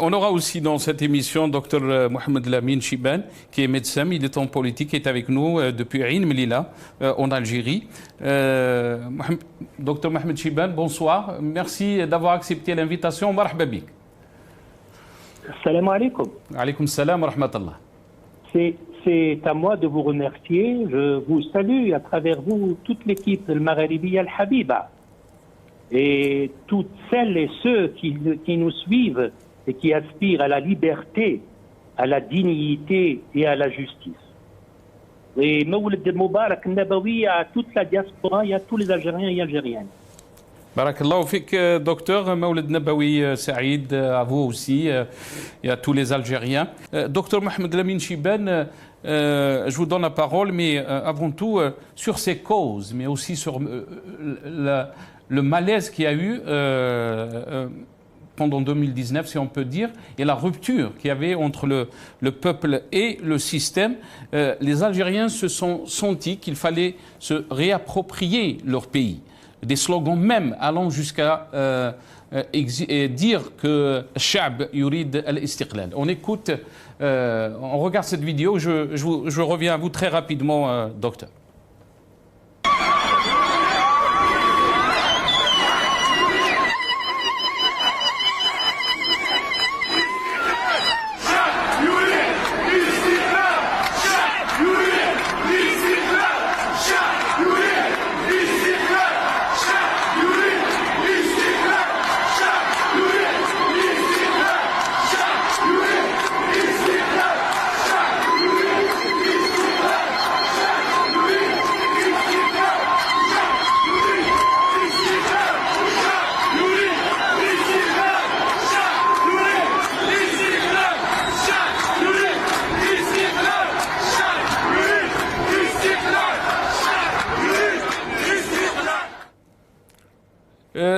On aura aussi dans cette émission Dr Mohamed Lamine Chibane, qui est médecin, militant politique, qui est avec nous depuis Ain Melilla, en Algérie. Dr Mohamed Chibane, bonsoir. Merci d'avoir accepté l'invitation. Marhaba bik. Salam alaikum. Alaykoum salam wa rahmatullah. C'est à moi de vous remercier. Je vous salue à travers vous toute l'équipe de Magharibi Al-Habiba et toutes celles et ceux qui nous suivent et qui aspirent à la liberté, à la dignité et à la justice. Et Mawlid Moubarak Nabawi à toute la diaspora et à tous les Algériens et Algériennes. Barakallahu fik, docteur Mawlid Nabawi Saïd, à vous aussi et à tous les Algériens. Docteur Mohamed Lamine Chibane, je vous donne la parole, mais avant tout sur ces causes, mais aussi sur le malaise qu'il y a eu pendant 2019, si on peut dire, et la rupture qu'il y avait entre le peuple et le système. Les Algériens se sont sentis qu'il fallait se réapproprier leur pays. Des slogans même allant jusqu'à dire que Sha'b yurid al-istiqlal. On écoute, on regarde cette vidéo, je reviens à vous très rapidement, docteur.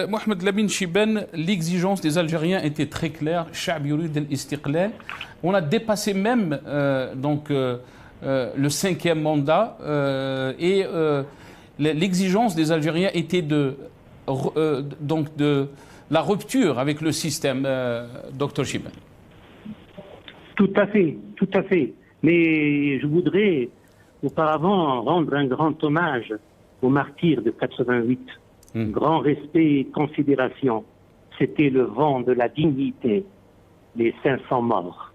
Mohamed Lamine Chibane, l'exigence des Algériens était très claire. Sha'b yurid al-istiqlal. On a dépassé même le 5e mandat et l'exigence des Algériens était de la rupture avec le système, docteur Chibane. Tout à fait, tout à fait. Mais je voudrais auparavant rendre un grand hommage aux martyrs de 88. Grand respect et considération. C'était le vent de la dignité, les 500 morts.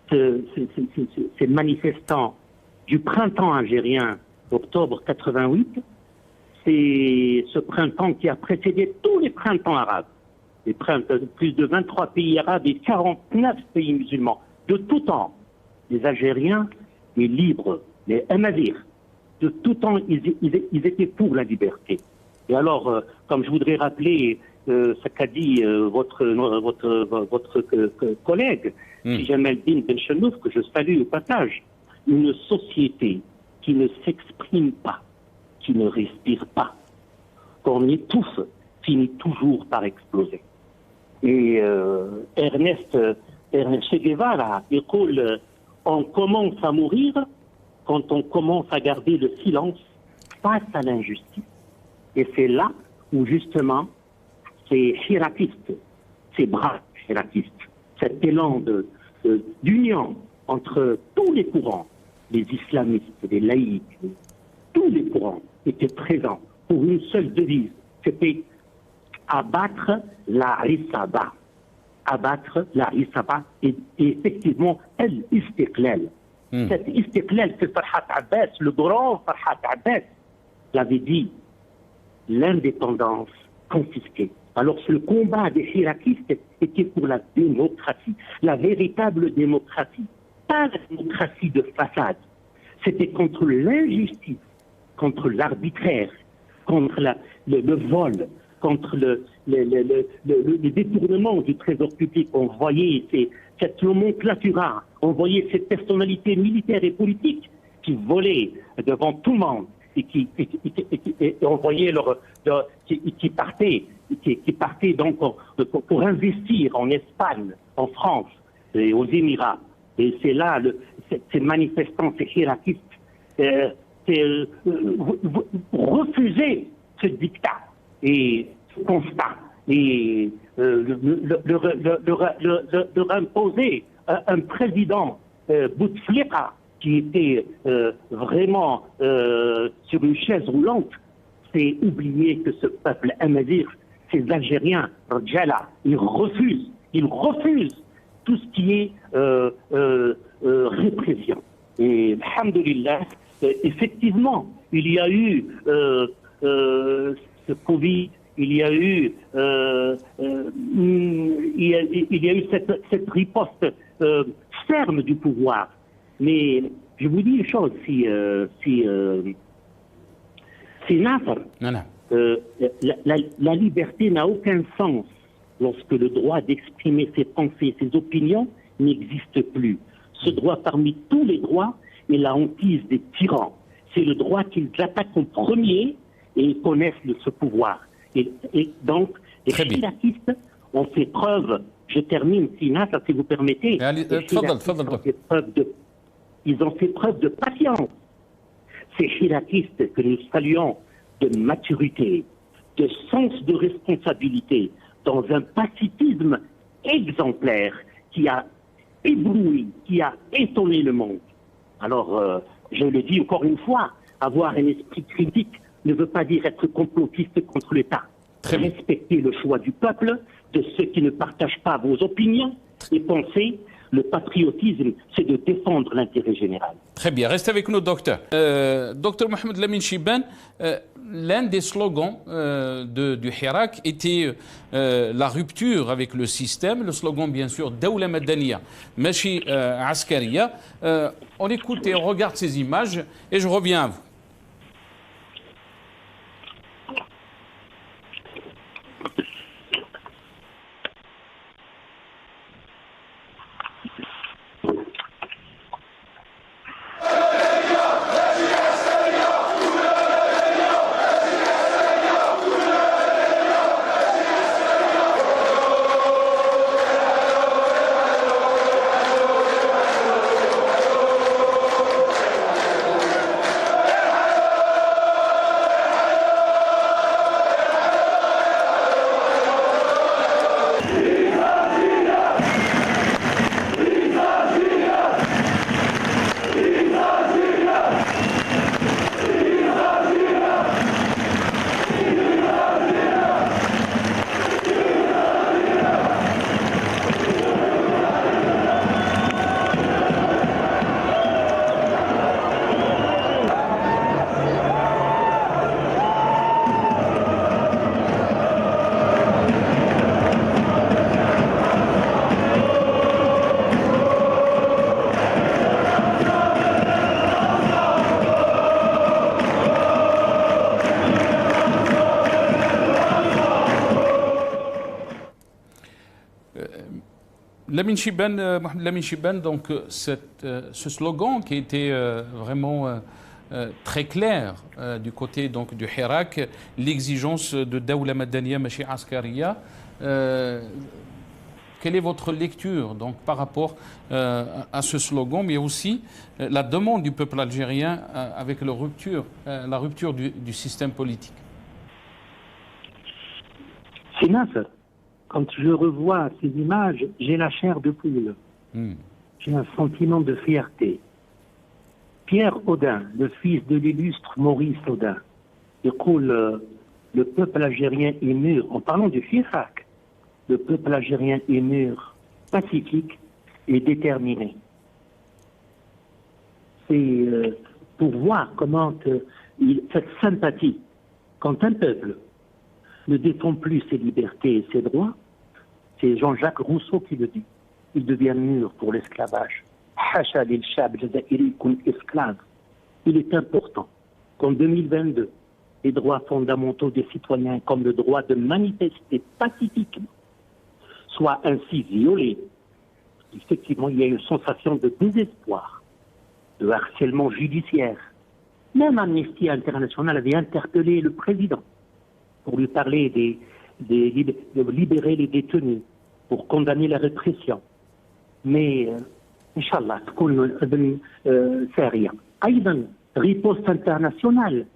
Ces manifestants du printemps algérien, octobre 88, c'est ce printemps qui a précédé tous les printemps arabes. Plus de 23 pays arabes et 49 pays musulmans. De tout temps, les Algériens, les libres, les Amazirs, de tout temps, ils étaient pour la liberté. Et alors, comme je voudrais rappeler ce qu'a dit votre collègue, Jamel Din Ben Chenouf, que je salue au passage, une société qui ne s'exprime pas, qui ne respire pas, qu'on étouffe, finit toujours par exploser. Et Ernest Che Guevara écoute, on commence à mourir quand on commence à garder le silence face à l'injustice. Et c'est là où, justement, ces chiracistes, ces bras chiracistes, cet élan d'union entre tous les courants, les islamistes, les laïcs, tous les courants étaient présents pour une seule devise, c'était abattre la Rissaba. Abattre la Rissaba et effectivement, el-Istiqlal. Cet Istiqlal, c'est Farhat Abbas, le grand Farhat Abbas, l'avait dit. L'indépendance confisquée. Alors le combat des chiracistes était pour la démocratie, la véritable démocratie, pas la démocratie de façade. C'était contre l'injustice, contre l'arbitraire, contre le vol, contre le détournement du trésor public. On voyait cette nomenclature, on voyait ces personnalités militaires et politiques qui volaient devant tout le monde. Et on voyait qui partaient donc pour investir en Espagne, en France et aux Émirats. Et c'est là ces manifestants, ces chiracistes refusaient ce dictat et ce constat. Et leur imposer un président Bouteflika qui était vraiment sur une chaise roulante, c'est oublier que ce peuple amazigh, ces Algériens, Rjala, ils refusent tout ce qui est répression. Et alhamdoulilah, effectivement, il y a eu ce Covid, il y a eu cette riposte ferme du pouvoir. Mais je vous dis une chose, si Nasser, la liberté n'a aucun sens lorsque le droit d'exprimer ses pensées, ses opinions n'existe plus. Ce droit parmi tous les droits est la hantise des tyrans. C'est le droit qu'ils attaquent en premier et ils connaissent ce pouvoir. Et donc, les philatistes ont fait preuve, je termine, Sina, si vous permettez, ils ont fait preuve de patience. Ces philatistes que nous saluons de maturité, de sens de responsabilité, dans un pacifisme exemplaire qui a ébloui, qui a étonné le monde. Alors, je le dis encore une fois, avoir un esprit critique ne veut pas dire être complotiste contre l'État. Respecter le choix du peuple, de ceux qui ne partagent pas vos opinions et pensez, le patriotisme, c'est de défendre l'intérêt général. Très bien, restez avec nous, docteur. Docteur Mohamed Lamine Chibane, l'un des slogans du Hirak était la rupture avec le système. Le slogan, bien sûr, Dawla Madaniya, Machi Askariya. On écoute et on regarde ces images et je reviens à vous. Mohamed Lamine Chibane, donc ce slogan qui était vraiment très clair du côté donc, du Hirak, l'exigence de Dawla Madaniya Machi Askariya. Quelle est votre lecture donc, par rapport à ce slogan, mais aussi la demande du peuple algérien avec la rupture du système politique? C'est Nasser. Quand je revois ces images, j'ai la chair de poule. J'ai un sentiment de fierté. Pierre Audin, le fils de l'illustre Maurice Audin, écoule le peuple algérien est mûr, en parlant du Hirak, le peuple algérien est mûr, pacifique et déterminé. C'est pour voir comment cette sympathie, quand un peuple ne défend plus ses libertés et ses droits, c'est Jean-Jacques Rousseau qui le dit. Il devient mûr pour l'esclavage. Il est important qu'en 2022, les droits fondamentaux des citoyens, comme le droit de manifester pacifiquement, soient ainsi violés. Effectivement, il y a une sensation de désespoir, de harcèlement judiciaire. Même Amnesty International avait interpellé le président pour lui parler de libérer les détenus, pour condamner la répression. Mais, Inch'Allah, c'est rien. Aïdan, riposte internationale.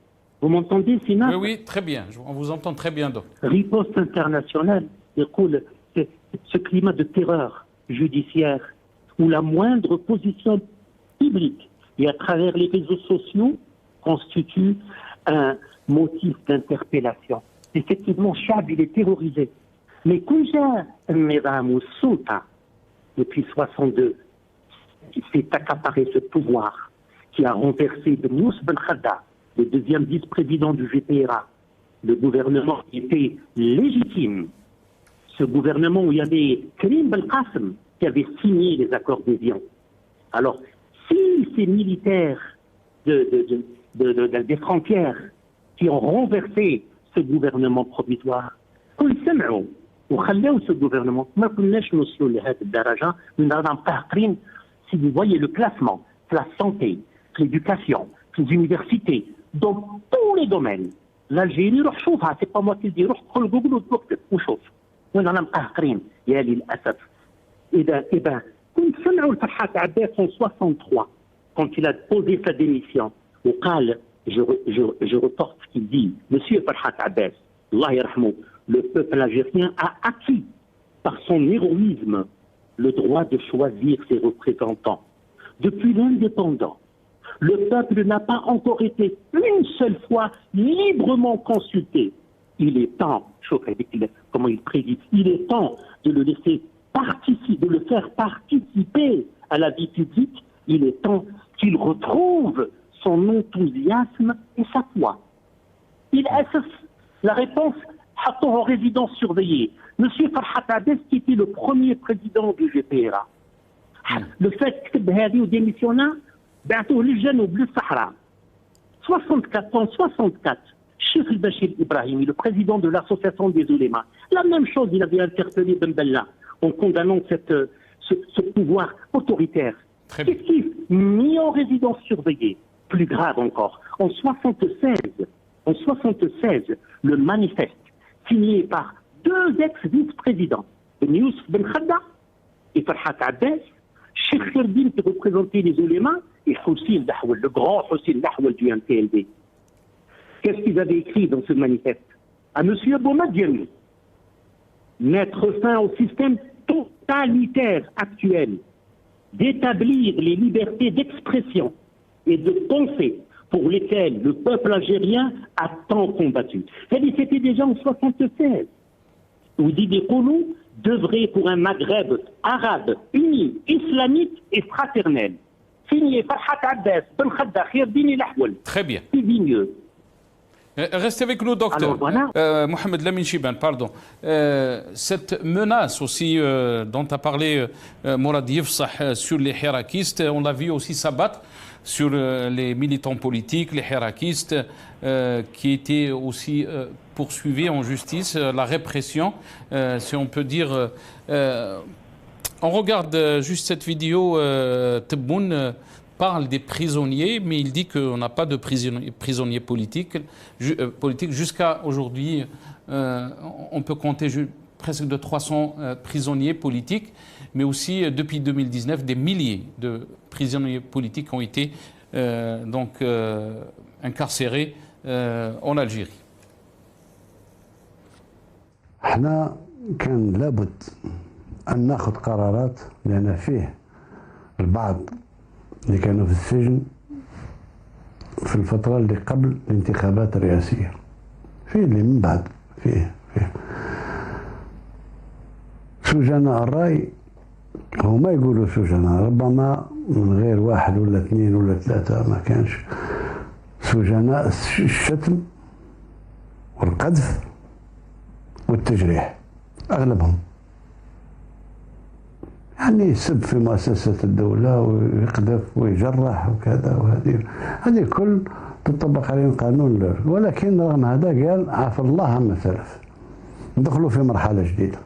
Vous m'entendez, Sina? Oui, très bien. On vous entend très bien, donc. Riposte internationale. يقول ce climat de terreur judiciaire où la moindre position publique et à travers les réseaux sociaux constitue un motif d'interpellation. Effectivement, Chab, il est terrorisé. Mais quand j'ai Mesdames Souta, depuis 62, qui s'est accaparé ce pouvoir, qui a renversé Bnous Ben Khadda, le deuxième vice-président du GPRA, le gouvernement qui était légitime, ce gouvernement où il y avait Karim Belkacem qui avait signé les accords d'Évian. Alors, si ces militaires des frontières qui ont renversé ce gouvernement provisoire, كل سمعوا وخلوا ce gouvernement, ما كناش نوصلوا لهذه الدرجة من رانا مقهقرين. Si vous voyez le classement, la santé, l'éducation, les universités, dans tous les domaines, l'Algérie روح شوفها, c'est pas moi qui le dis, روح دخل جوجل وتكتب وشوف وين رانا مقهقرين يا للأسف. إذا كنت سمعوا لفرحات عباس en 63 quand il a posé sa démission وقال je reporte ce qu'il dit, Monsieur Farhat Abbas, Allah yarhamou, le peuple algérien a acquis par son héroïsme le droit de choisir ses représentants. Depuis l'indépendance, le peuple n'a pas encore été une seule fois librement consulté. Il est temps, comment il prédit, il est temps de le laisser participer, de le faire participer à la vie publique. Il est temps qu'il retrouve son enthousiasme et sa foi. Il associe la réponse en résidence surveillée. Monsieur Farhat Abbas, qui était le premier président du GPRA, le fait que هذه démissionna, بعثوه للجنوب للصحراء. 64, Cheikh El-Bachir Ibrahimi, le président de l'association des oulémas, la même chose, il avait interpellé Ben Bella en condamnant ce pouvoir autoritaire. Qu'est-ce qui est mis en résidence surveillée? Plus grave encore, en 76, le manifeste signé par deux ex-vice-présidents, Youssef Ben Khadda et Farhat Abbas, Cheikh Kherdin qui représentait les oulémas, et Hossein Dahwal, le grand Hossein Dahwal du MTLB. Qu'est-ce qu'ils avaient écrit dans ce manifeste? À M. Boumadieni, mettre fin au système totalitaire actuel, d'établir les libertés d'expression et de pensée pour lesquelles le peuple algérien a tant combattu. C'était déjà en 76. Oudidi Koulou devrait pour un Maghreb arabe, uni, islamique et fraternel. Signé Farhat Abbas, Ben Khadda, Kherdini Lahwal. Très bien. C'est digne. Restez avec nous, docteur. Alors, voilà. Mohamed Lamine Chiban, pardon. Cette menace aussi dont a parlé Mourad Yefsah sur les hirakistes, on l'a vu aussi s'abattre sur les militants politiques, les hirakistes, qui étaient aussi poursuivis en justice, la répression, si on peut dire. On regarde juste cette vidéo, Tebboune parle des prisonniers, mais il dit qu'on n'a pas de prisonniers politiques. Jusqu'à aujourd'hui, on peut compter presque de 300 prisonniers politiques, mais aussi depuis 2019, des milliers de prisonniers politiques ont été incarcérés en Algérie. احنا كان لابد أن ناخذ قرارات لأن فيه البعض اللي كانوا في السجن في الفترة اللي قبل الانتخابات الرئاسية، فيه اللي من بعد، فيه سجناء الرأي هما يقولوا سجناء، ربما من غير واحد ولا اثنين ولا ثلاثة، ما كانش سجناء الشتم والقذف والتجريح أغلبهم، يعني يسب في مؤسسة الدولة ويقذف ويجرح وكذا، هذه كل تطبق عليهم قانون، ولكن رغم هذا قال عفى الله عما سلف. ندخلوا في مرحلة جديدة.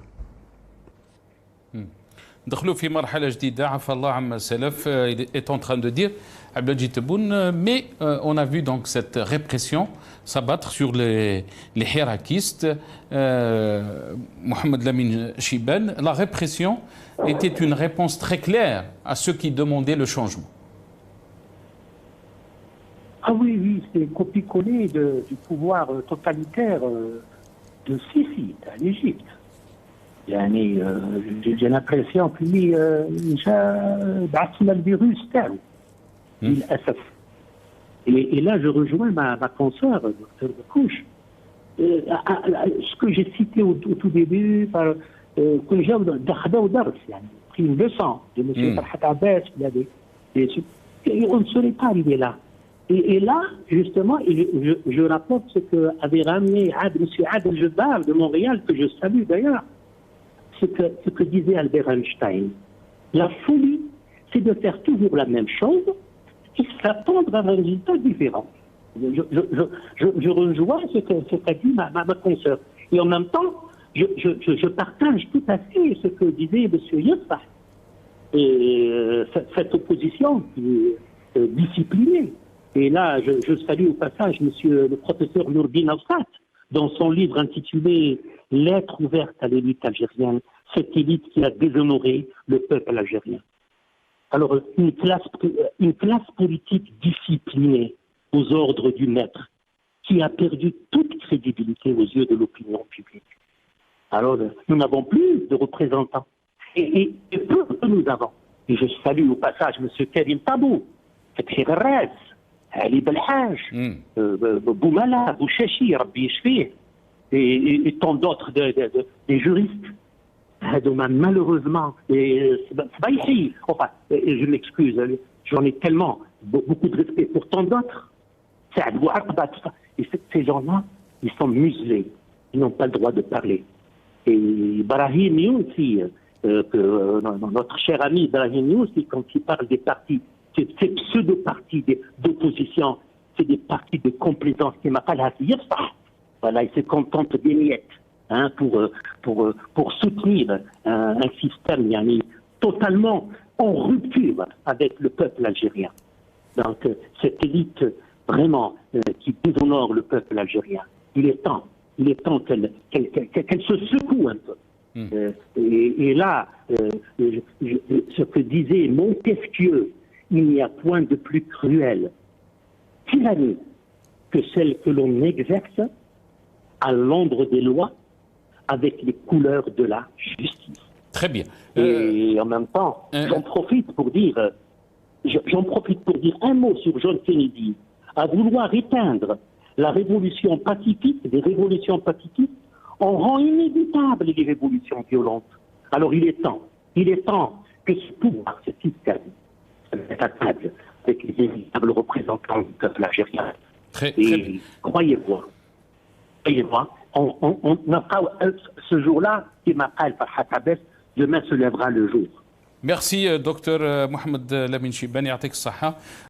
دخلوا في مرحلة جديدة عفى الله عما سلف est en train de dire Abdelmadjid Tebboune, mais on a vu donc cette répression s'abattre sur les hirakistes. Mohamed Lamine Chiban, la répression était une réponse très claire à ceux qui demandaient le changement. Ah oui, c'est copié-collé du pouvoir totalitaire de Sisi, à l'Égypte. يعني j'ai l'impression que lui بعث لنا الفيروس تاعو للاسف. Et là, je rejoins ma consoeur, docteur Kouch. Ce que j'ai cité au tout début, qu'on j'ai pris une leçon de M. Farhat Abbas, on ne serait pas arrivé là. Et là, justement, je rapporte ce qu'avait ramené M. Adel Jebbar de Montréal, que je salue d'ailleurs, ce que disait Albert Einstein. La folie, c'est de faire toujours la même chose et s'attendre à un résultat différent. Je rejoins ce qu'a dit ma consoeur. Et en même temps, je partage tout à fait ce que disait M. Yassar. Et cette opposition qui est disciplinée. Et là, je salue au passage le professeur Nourdine Afsat, dans son livre intitulé « Lettre ouverte à l'élite algérienne », cette élite qui a déshonoré le peuple algérien. Alors, une classe politique disciplinée aux ordres du maître, qui a perdu toute crédibilité aux yeux de l'opinion publique. Alors, nous n'avons plus de représentants. Et peu que nous avons. Et je salue au passage M. Karim Tabou, Fethi Gherres, Ali Belhaj, Boumala, Bouchachi, Rabbi Yishfih, et tant d'autres des juristes. Malheureusement, enfin, je m'excuse, j'en ai tellement, beaucoup de respect pour tant d'autres. Et ces gens-là, ils sont muselés, ils n'ont pas le droit de parler. Et Brahim Youssi, notre cher ami Brahim Youssi, quand il parle des partis, ces pseudo-partis d'opposition, c'est des partis de complaisance qui m'appellent à dire ça. Voilà, ils se contentent des miettes. Pour soutenir un système totalement en rupture avec le peuple algérien. Donc, cette élite vraiment qui déshonore le peuple algérien, il est temps qu'elle se secoue un peu. Et là, ce que disait Montesquieu, il n'y a point de plus cruelle tyrannie que celle que l'on exerce à l'ombre des lois, avec les couleurs de la justice. Très bien. Et en même temps, j'en profite pour dire un mot sur John Kennedy. À vouloir éteindre la révolution pacifique, des révolutions pacifiques, on rend inévitable les révolutions violentes. Alors il est temps que ce pouvoir, ce système, se mette à table avec les véritables représentants du peuple algérien. Et croyez-moi, on n'a pas ce jour-là qui m'appelle par Hatabes, demain se lèvera le jour. Merci docteur Mohamed Lamine Chibane, يعطيك الصحة.